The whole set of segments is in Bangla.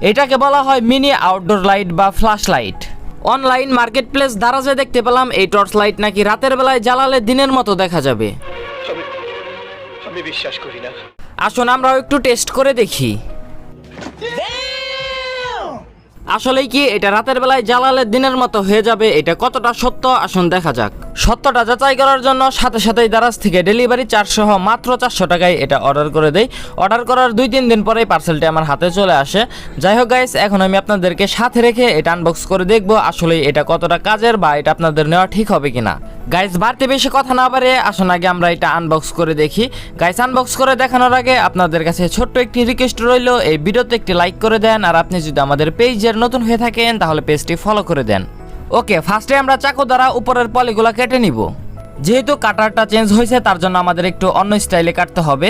এটাকে বলা হয় মিনি আউটডোর লাইট বা flash light. Online market place দারাজে দেখতে পেলাম এই টর্চ লাইট নাকি রাতের বেলায় জ্বালালে দিনের মতো দেখা যাবে। আমি বিশ্বাস করি না। আসুন আমরাও একটু টেস্ট করে দেখি আসলেই কি এটা রাতের বেলায় জ্বালালে দিনের মতো হয়ে যাবে, এটা কতটা সত্য আসুন দেখা যাক। সত্যটা যাচাই করার জন্য সাথে সাথেই দারাজ থেকে ডেলিভারি চার্জ সহ মাত্র 400 টাকায় এটা অর্ডার করে দেই। অর্ডার করার 2-3 দিন পরেই পার্সেলটি আমার হাতে চলে আসে। যাই হোক গাইস, এখন আমি আপনাদেরকে সাথে রেখে এটা আনবক্স করে দেখবো আসলে এটা কতটা কাজের বা এটা আপনাদের নেওয়া ঠিক হবে কিনা। গাইস বাড়তি বেশি কথা না বাড়িয়ে আসুন আগে আমরা এটা আনবক্স করে দেখি। গাইস আনবক্স করে দেখানোর আগে আপনাদের কাছে ছোট্ট একটি রিকোয়েস্ট রইল, এই ভিডিওতে একটি লাইক করে দেন, আর আপনি যদি আমাদের পেজের নতুন হয়ে থাকেন তাহলে পেজটি ফলো করে দেন। ওকে, ফার্স্টে আমরা চাকু দ্বারা উপরের পলিগুলো কেটে নিব। যেহেতু কাটারটা চেঞ্জ হয়েছে তার জন্য আমাদের একটু অন্য স্টাইলে কাটতে হবে।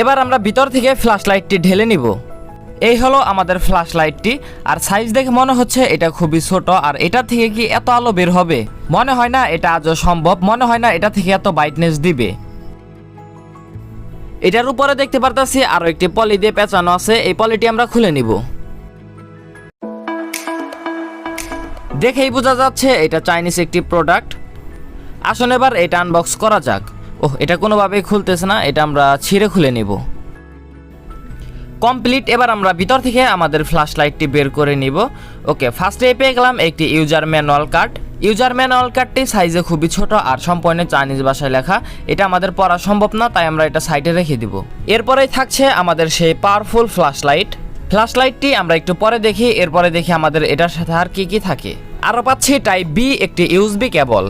এবার আমরা ভিতর থেকে ফ্ল্যাশ লাইটটি ঢেলে নিব। এই হলো আমাদের ফ্ল্যাশ লাইটটি, আর সাইজ দেখে মনে হচ্ছে এটা খুবই ছোট। আর এটা থেকে কি এত আলো বের হবে? মনে হয় না এটা আজও সম্ভব, মনে হয় না এটা থেকে এত ব্রাইটনেস দিবে। এটার উপরে দেখতে পারতাছি আরো একটি পলি দিয়ে পেঁচানো আছে, এই পলিটি আমরা খুলে নিব। দেখেই বোঝা যাচ্ছে এটা চাইনিজ একটি প্রোডাক্ট। আসুন এবার এটা আনবক্স করা যাক। এটা কোনোভাবেই খুলতেছে না, এটা আমরা ছিঁড়ে খুলে নিব। কমপ্লিট। এবার আমরা ভিতর থেকে আমাদের ফ্ল্যাশ লাইটটি বের করে নিব। ওকে, ফার্স্টে পেয়ে গেলাম একটি user manual card. User manual কার্ডটি সাইজে খুবই ছোট আর সম্পূর্ণ চাইনিজ ভাষায় লেখা। এটা আমাদের পড়া সম্ভব না, তাই আমরা এটা সাইডে রেখে দিব। এরপরেই থাকছে আমাদের সেই পাওয়ারফুল ফ্ল্যাশ লাইট। ফ্ল্যাশ লাইটটি আমরা একটু পরে দেখি, এরপরে দেখি আমাদের এটার সাথে আর কি কি থাকে। আরও পাচ্ছি টাইপ বি একটি ইউএসবি কেবল।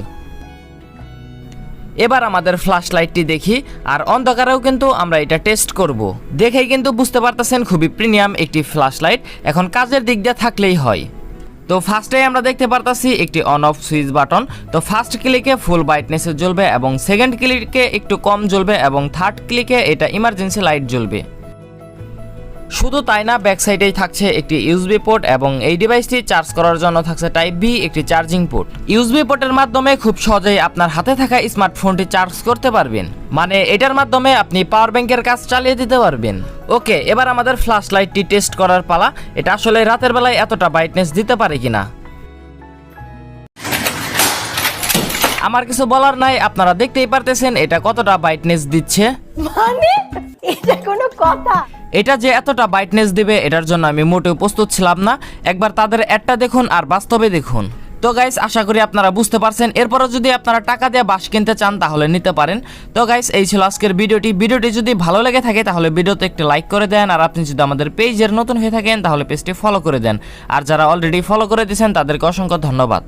এবার আমাদের ফ্ল্যাশ লাইটটি দেখি, আর অন্ধকারেও কিন্তু আমরা এটা টেস্ট করব। দেখেই কিন্তু বুঝতে পারতেছেন খুবই প্রিমিয়াম একটি ফ্ল্যাশ লাইট, এখন কাজের দিক দিয়ে থাকলেই হয়। তো ফার্স্টে আমরা দেখতে পারতাছি একটি অন অফ সুইচ বাটন। তো ফার্স্ট ক্লিকে ফুল ব্রাইটনেসে জ্বলবে এবং সেকেন্ড ক্লিকে একটু কম জ্বলবে এবং থার্ড ক্লিকে এটা ইমার্জেন্সি লাইট জ্বলবে। শুধু তাই না, ব্যাক সাইডেই থাকছে একটি ইউএসবি পোর্ট এবং এই ডিভাইসটি চার্জ করার জন্য থাকছে টাইপ বি একটি চার্জিং পোর্ট। ইউএসবি পোর্টের মাধ্যমে খুব সহজেই আপনার হাতে থাকা স্মার্টফোনটি চার্জ করতে পারবেন, মানে এটার মাধ্যমে আপনি পাওয়ার ব্যাংকের কাজ চালিয়ে দিতে পারবেন। ওকে, এবার আমাদের ফ্ল্যাশ লাইটটি টেস্ট করার পালা। এটা আসলে রাতের বেলায় এতটা ব্রাইটনেস দিতে পারে কিনা। আমার কিছু বলার নাই, আপনারা দেখতেই পারতেছেন এটা কতটা ব্রাইটনেস দিচ্ছে। মানে এটা কোনো কথা? এটা যে এতটা ব্রাইটনেস দিবে এটার জন্য আমি মোটেও প্রস্তুত ছিলাম না। একবার তাদের অ্যাডটা দেখুন আর বাস্তবে দেখুন। তো গাইস, আশা করি আপনারা বুঝতে পারছেন। এরপরও যদি আপনারা টাকা দিয়ে বাঁশ কিনতে চান তাহলে নিতে পারেন। তো গাইস, এই ছিল আজকের ভিডিওটি যদি ভালো লেগে থাকে তাহলে ভিডিওতে একটি লাইক করে দেন, আর আপনি যদি আমাদের পেজের নতুন হয়ে থাকেন তাহলে পেজটি ফলো করে দেন। আর যারা অলরেডি ফলো করে দিয়েছেন তাদেরকে অসংখ্য ধন্যবাদ।